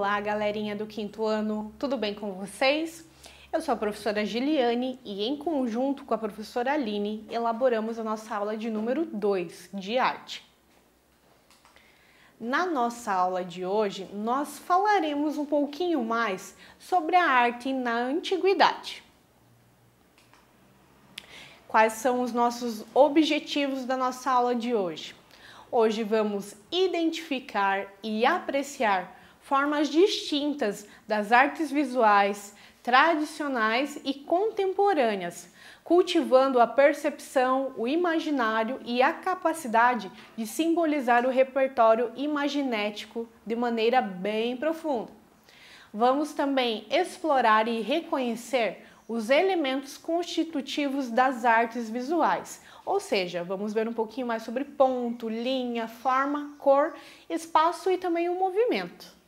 Olá, galerinha do quinto ano, tudo bem com vocês? Eu sou a professora Giliane e, em conjunto com a professora Aline, elaboramos a nossa aula de número 2 de arte. Na nossa aula de hoje, nós falaremos um pouquinho mais sobre a arte na antiguidade. Quais são os nossos objetivos da nossa aula de hoje? Hoje vamos identificar e apreciar formas distintas das artes visuais, tradicionais e contemporâneas, cultivando a percepção, o imaginário e a capacidade de simbolizar o repertório imaginético de maneira bem profunda. Vamos também explorar e reconhecer os elementos constitutivos das artes visuais, ou seja, vamos ver um pouquinho mais sobre ponto, linha, forma, cor, espaço e também o movimento.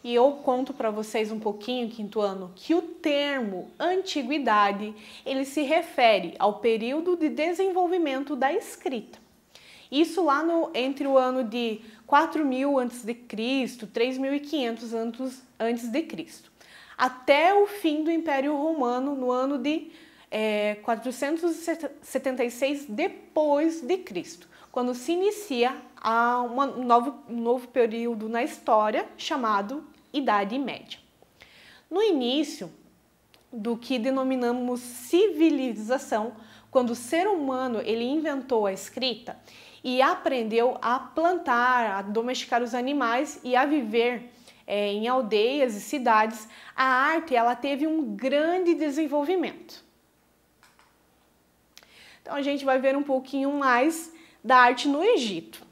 E eu conto para vocês um pouquinho, quinto ano, que o termo antiguidade, ele se refere ao período de desenvolvimento da escrita. Isso lá entre o ano de 4000 a.C., 3500 a.C., até o fim do Império Romano, no ano de 476 depois de Cristo, quando se inicia um novo período na história chamado Idade Média. No início do que denominamos civilização, quando o ser humano ele inventou a escrita e aprendeu a plantar, a domesticar os animais e a viver em aldeias e cidades, a arte ela teve um grande desenvolvimento. Então a gente vai ver um pouquinho mais da arte no Egito.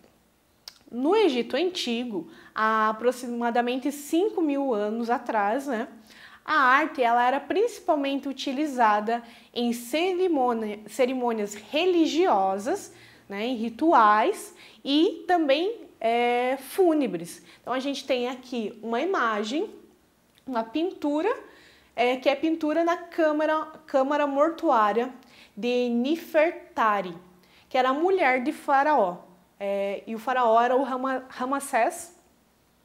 No Egito Antigo, há aproximadamente 5.000 anos atrás, a arte ela era principalmente utilizada em cerimônias religiosas, em rituais e também fúnebres. Então a gente tem aqui uma imagem, uma pintura, que é a pintura na câmara mortuária de Nefertari, que era a mulher de Faraó. E o faraó era o Ramsés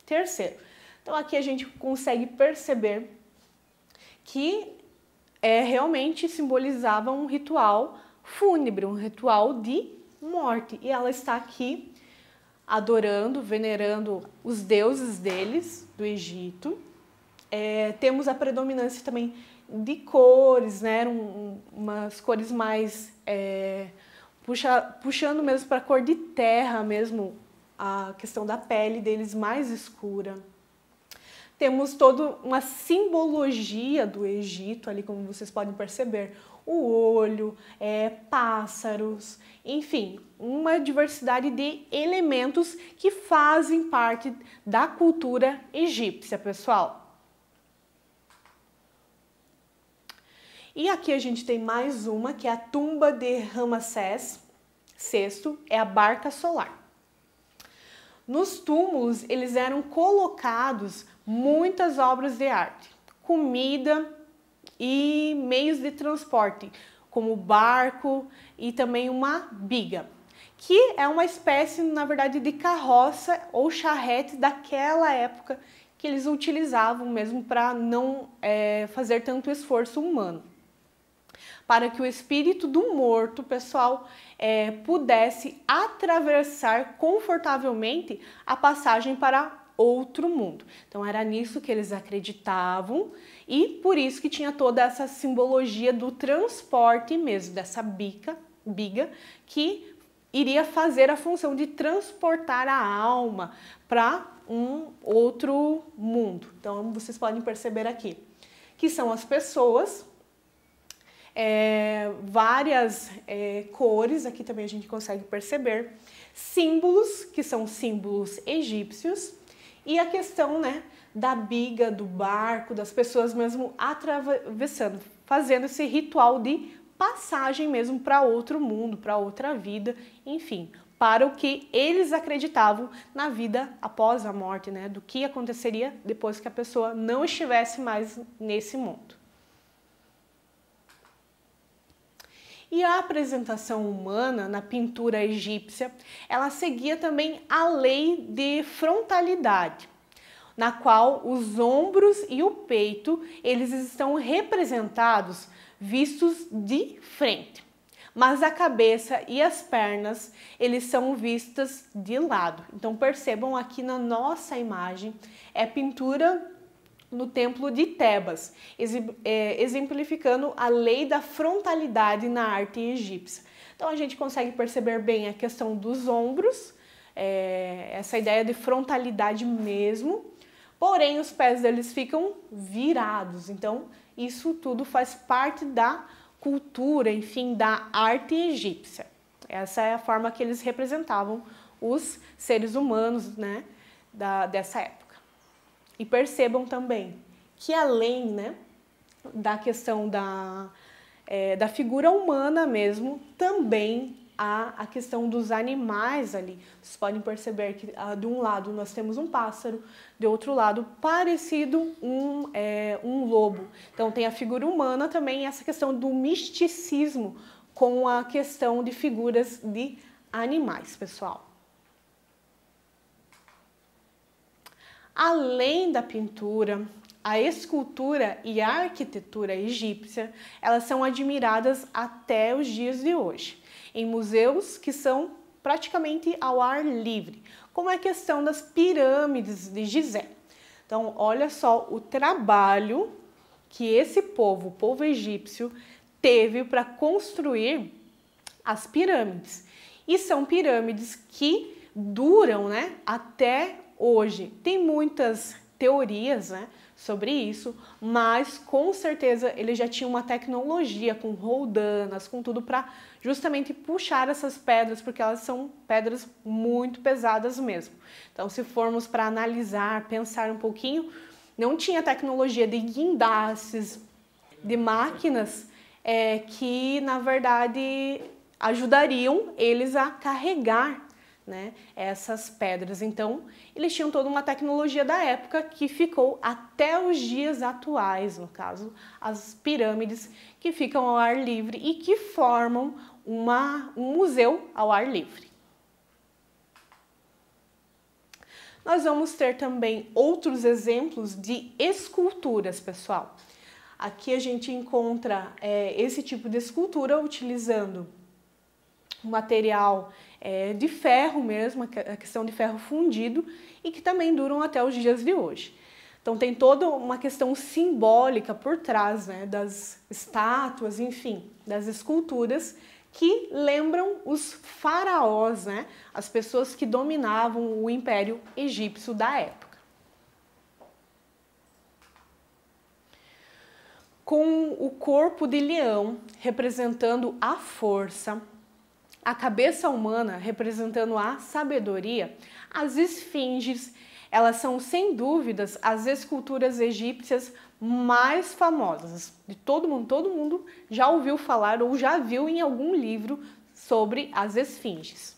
III. Então aqui a gente consegue perceber que realmente simbolizava um ritual fúnebre, um ritual de morte. E ela está aqui adorando, venerando os deuses deles, do Egito. Temos a predominância também de cores, umas cores mais puxando mesmo para a cor de terra mesmo, a questão da pele deles mais escura. Temos toda uma simbologia do Egito ali, como vocês podem perceber, o olho, pássaros, enfim, uma diversidade de elementos que fazem parte da cultura egípcia, pessoal. E aqui a gente tem mais uma, que é a tumba de Ramsés VI, é a barca solar. Nos túmulos, eles eram colocados muitas obras de arte, comida e meios de transporte, como barco e também uma biga, que é uma espécie, na verdade, de carroça ou charrete daquela época que eles utilizavam mesmo para não fazer tanto esforço humano, para que o espírito do morto, pessoal, pudesse atravessar confortavelmente a passagem para outro mundo. Então era nisso que eles acreditavam e por isso que tinha toda essa simbologia do transporte mesmo, dessa biga, que iria fazer a função de transportar a alma para um outro mundo. Então vocês podem perceber aqui que são as pessoas, várias cores, aqui também a gente consegue perceber, símbolos, que são símbolos egípcios, e a questão da biga, do barco, das pessoas mesmo atravessando, fazendo esse ritual de passagem mesmo para outro mundo, para outra vida, enfim, para o que eles acreditavam na vida após a morte, do que aconteceria depois que a pessoa não estivesse mais nesse mundo. E a apresentação humana na pintura egípcia, ela seguia também a lei de frontalidade, na qual os ombros e o peito, eles estão representados vistos de frente, mas a cabeça e as pernas, eles são vistas de lado. Então percebam aqui na nossa imagem, é pintura no templo de Tebas, exemplificando a lei da frontalidade na arte egípcia. Então a gente consegue perceber bem a questão dos ombros, essa ideia de frontalidade mesmo, porém os pés deles ficam virados. Então isso tudo faz parte da cultura, enfim, da arte egípcia. Essa é a forma que eles representavam os seres humanos, né, dessa época. E percebam também que além, né, da questão da figura humana mesmo, também há a questão dos animais ali. Vocês podem perceber que de um lado nós temos um pássaro, de outro lado parecido um lobo. Então tem a figura humana também, essa questão do misticismo com a questão de figuras de animais, pessoal. Além da pintura, a escultura e a arquitetura egípcia, elas são admiradas até os dias de hoje, em museus que são praticamente ao ar livre, como a questão das pirâmides de Gizé. Então, olha só o trabalho que esse povo, o povo egípcio, teve para construir as pirâmides. E são pirâmides que duram, né, até hoje. Tem muitas teorias, né, sobre isso, mas com certeza ele já tinha uma tecnologia com roldanas, com tudo para justamente puxar essas pedras, porque elas são pedras muito pesadas mesmo. Então, se formos para analisar, pensar um pouquinho, não tinha tecnologia de guindastes, de máquinas que, na verdade, ajudariam eles a carregar, né, essas pedras. Então, eles tinham toda uma tecnologia da época que ficou até os dias atuais, no caso, as pirâmides que ficam ao ar livre e que formam um museu ao ar livre. Nós vamos ter também outros exemplos de esculturas, pessoal. Aqui a gente encontra esse tipo de escultura utilizando um material de ferro mesmo, a questão de ferro fundido, e que também duram até os dias de hoje. Então tem toda uma questão simbólica por trás, né, das estátuas, enfim, das esculturas que lembram os faraós, né, as pessoas que dominavam o Império Egípcio da época. Com o corpo de leão representando a força, a cabeça humana representando a sabedoria, as esfinges, elas são sem dúvidas as esculturas egípcias mais famosas de todo mundo já ouviu falar ou já viu em algum livro sobre as esfinges.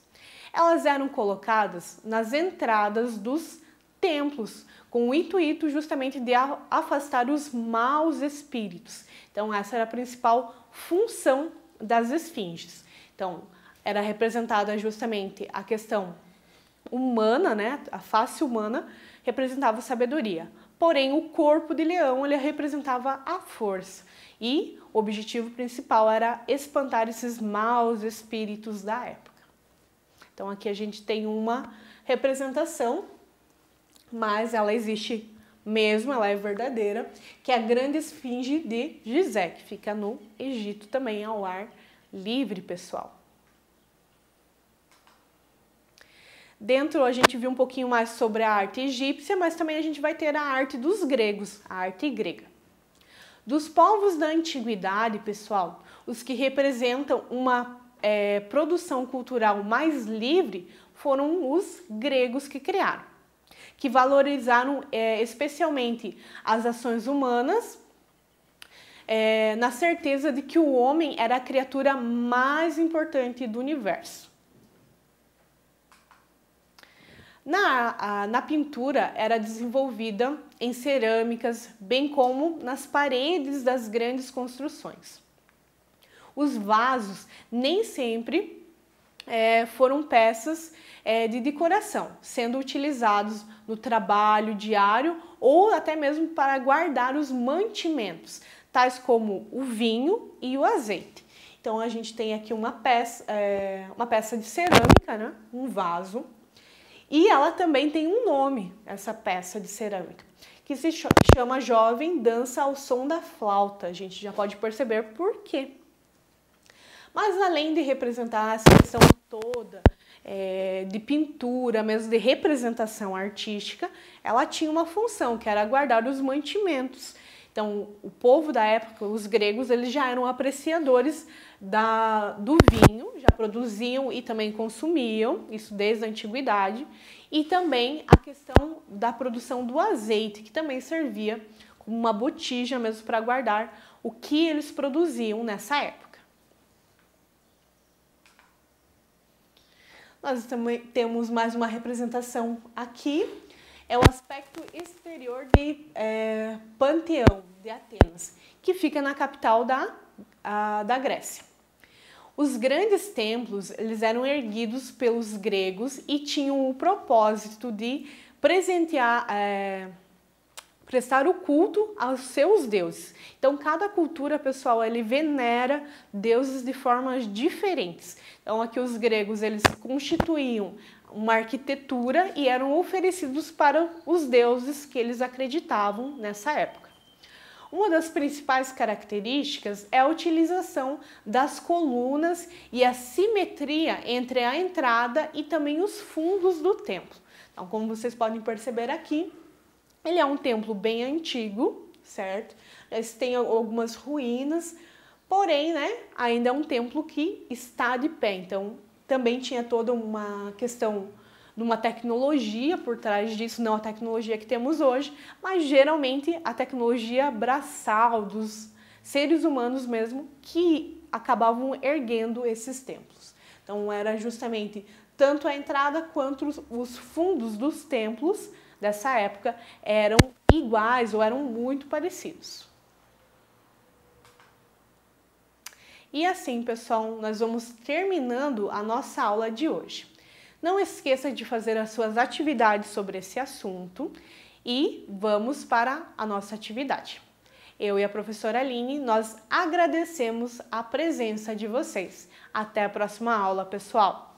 Elas eram colocadas nas entradas dos templos com o intuito justamente de afastar os maus espíritos. Então essa era a principal função das esfinges. Então era representada justamente a questão humana, né? A face humana representava a sabedoria. Porém, o corpo de leão ele representava a força. E o objetivo principal era espantar esses maus espíritos da época. Então aqui a gente tem uma representação, mas ela existe mesmo, ela é verdadeira, que é a grande esfinge de Gizé, que fica no Egito também, ao ar livre, pessoal. Dentro a gente viu um pouquinho mais sobre a arte egípcia, mas também a gente vai ter a arte dos gregos, a arte grega. Dos povos da antiguidade, pessoal, os que representam uma produção cultural mais livre foram os gregos que criaram, que valorizaram especialmente as ações humanas, na certeza de que o homem era a criatura mais importante do universo. Na pintura era desenvolvida em cerâmicas, bem como nas paredes das grandes construções. Os vasos nem sempre foram peças de decoração, sendo utilizados no trabalho diário ou até mesmo para guardar os mantimentos, tais como o vinho e o azeite. Então a gente tem aqui uma peça de cerâmica, né? Um vaso, e ela também tem um nome, essa peça de cerâmica, que se chama Jovem Dança ao Som da Flauta. A gente já pode perceber por quê. Mas além de representar essa questão toda de pintura, mesmo de representação artística, ela tinha uma função, que era guardar os mantimentos. Então, o povo da época, os gregos, eles já eram apreciadores do vinho, já produziam e também consumiam, isso desde a antiguidade, e também a questão da produção do azeite, que também servia como uma botija mesmo para guardar o que eles produziam nessa época. Nós também temos mais uma representação aqui, é o aspecto exterior de Panteão de Atenas, que fica na capital da Grécia. Os grandes templos, eles eram erguidos pelos gregos e tinham o propósito de prestar o culto aos seus deuses. Então, cada cultura, pessoal, ele venera deuses de formas diferentes. Então, aqui os gregos, eles constituíam uma arquitetura e eram oferecidos para os deuses que eles acreditavam nessa época. Uma das principais características é a utilização das colunas e a simetria entre a entrada e também os fundos do templo. Então, como vocês podem perceber aqui, ele é um templo bem antigo, certo? Tem algumas ruínas, porém, né, ainda é um templo que está de pé. Então, também tinha toda uma questão de uma tecnologia por trás disso, não a tecnologia que temos hoje, mas geralmente a tecnologia braçal dos seres humanos mesmo que acabavam erguendo esses templos. Então, era justamente tanto a entrada quanto os fundos dos templos dessa época eram iguais ou eram muito parecidos. E assim, pessoal, nós vamos terminando a nossa aula de hoje. Não esqueça de fazer as suas atividades sobre esse assunto e vamos para a nossa atividade. Eu e a professora Aline, nós agradecemos a presença de vocês. Até a próxima aula, pessoal!